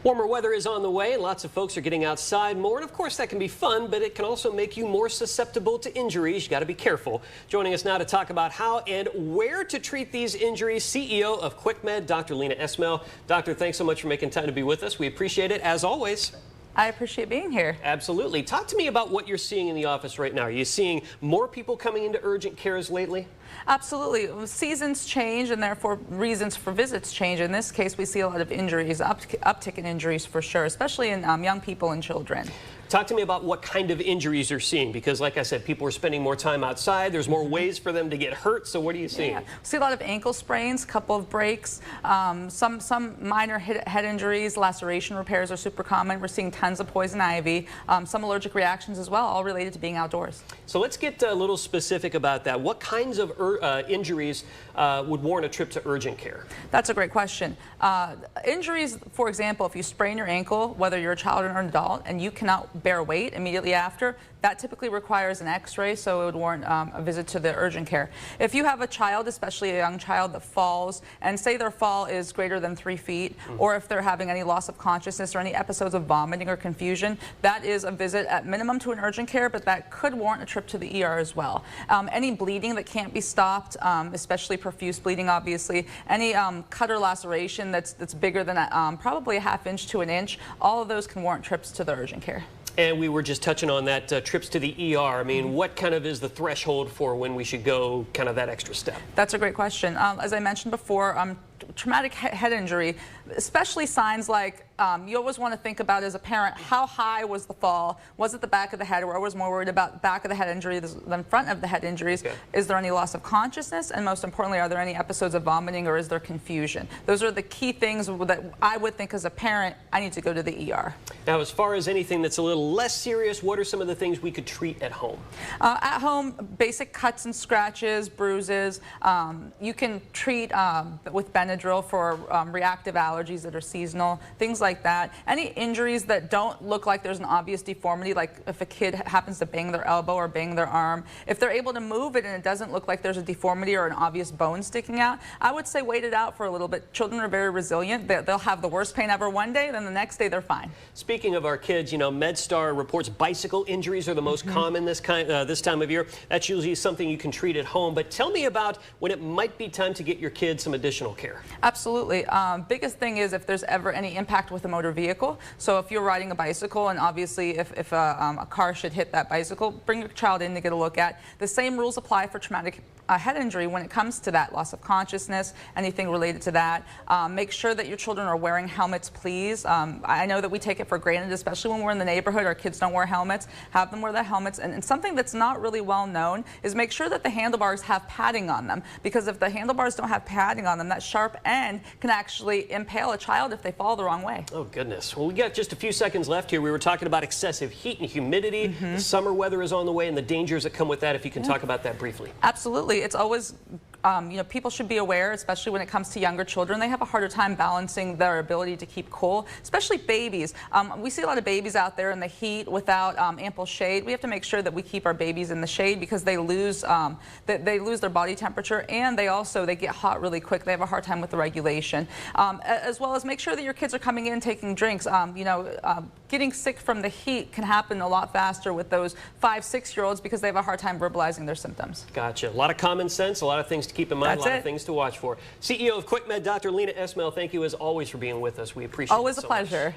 Warmer weather is on the way and lots of folks are getting outside more, and of course that can be fun, but it can also make you more susceptible to injuries. You got to be careful. Joining us now to talk about how and where to treat these injuries, CEO of QuickMed, Dr. Lena Esmail. Doctor, thanks so much for making time to be with us. We appreciate it as always. I appreciate being here. Absolutely. Talk to me about what you're seeing in the office right now. Are you seeing more people coming into urgent cares lately? Absolutely. Seasons change and therefore reasons for visits change. In this case, we see a lot of injuries, uptick in injuries for sure, especially in young people and children. Talk to me about what kind of injuries you're seeing, because like I said, people are spending more time outside. There's more ways for them to get hurt. So what are you seeing? Yeah. We see a lot of ankle sprains, couple of breaks, some minor head injuries, laceration repairs are super common. We're seeing tons of poison ivy, some allergic reactions as well, all related to being outdoors. So let's get a little specific about that. What kinds of injuries would warrant a trip to urgent care? That's a great question. Injuries, for example, if you sprain your ankle, whether you're a child or an adult, and you cannot bear weight immediately after, that typically requires an x-ray, so it would warrant a visit to the urgent care. If you have a child, especially a young child that falls, and say their fall is greater than 3 feet, or if they're having any loss of consciousness or any episodes of vomiting or confusion, that is a visit at minimum to an urgent care, but that could warrant a trip to the ER as well. Any bleeding that can't be stopped, especially profuse bleeding obviously, any cut or laceration that's bigger than probably a ½ inch to an inch, all of those can warrant trips to the urgent care. And we were just touching on that, trips to the ER. I mean, what kind of is the threshold for when we should go kind of that extra step? That's a great question. As I mentioned before, traumatic head injury, especially signs like you always want to think about as a parent, how high was the fall? Was it the back of the head? We're always more worried about back of the head injury than front of the head injuries. Okay. Is there any loss of consciousness? And most importantly, are there any episodes of vomiting or is there confusion? Those are the key things that I would think as a parent, I need to go to the ER. Now, as far as anything that's a little less serious, what are some of the things we could treat at home? At home, basic cuts and scratches, bruises. You can treat with Benadryl for reactive allergies that are seasonal, things like that. Any injuries that don't look like there's an obvious deformity, like if a kid happens to bang their elbow or bang their arm, if they're able to move it and it doesn't look like there's a deformity or an obvious bone sticking out, I would say wait it out for a little bit. Children are very resilient. They'll have the worst pain ever one day, then the next day they're fine. Speaking of our kids, you know, MedStar reports bicycle injuries are the most common this time of year. That's usually something you can treat at home. But tell me about when it might be time to get your kids some additional care. Absolutely. Biggest thing is if there's ever any impact with a motor vehicle. So if you're riding a bicycle and obviously if a car should hit that bicycle, bring your child in to get a look at. The same rules apply for traumatic head injury when it comes to that loss of consciousness, anything related to that. Make sure that your children are wearing helmets, please. I know that we take it for granted, especially when we're in the neighborhood, our kids don't wear helmets. Have them wear their helmets. And something that's not really well known is make sure that the handlebars have padding on them, because if the handlebars don't have padding on them, that sharp end can actually impale a child if they fall the wrong way. Oh goodness. Well, we got just a few seconds left here. We were talking about excessive heat and humidity. The summer weather is on the way and the dangers that come with that. If you can talk about that briefly. Absolutely. It's always you know, people should be aware, especially when it comes to younger children. They have a harder time balancing their ability to keep cool, especially babies. We see a lot of babies out there in the heat without ample shade. We have to make sure that we keep our babies in the shade because they lose their body temperature, and they get hot really quick. They have a hard time with the regulation. As well as make sure that your kids are coming in taking drinks. You know, getting sick from the heat can happen a lot faster with those 5-, 6-year-olds because they have a hard time verbalizing their symptoms. Gotcha. A lot of common sense, a lot of things to keep in mind, a lot of things to watch for. CEO of QuickMed, Dr. Lena Esmail, thank you as always for being with us. We appreciate it. Always a pleasure.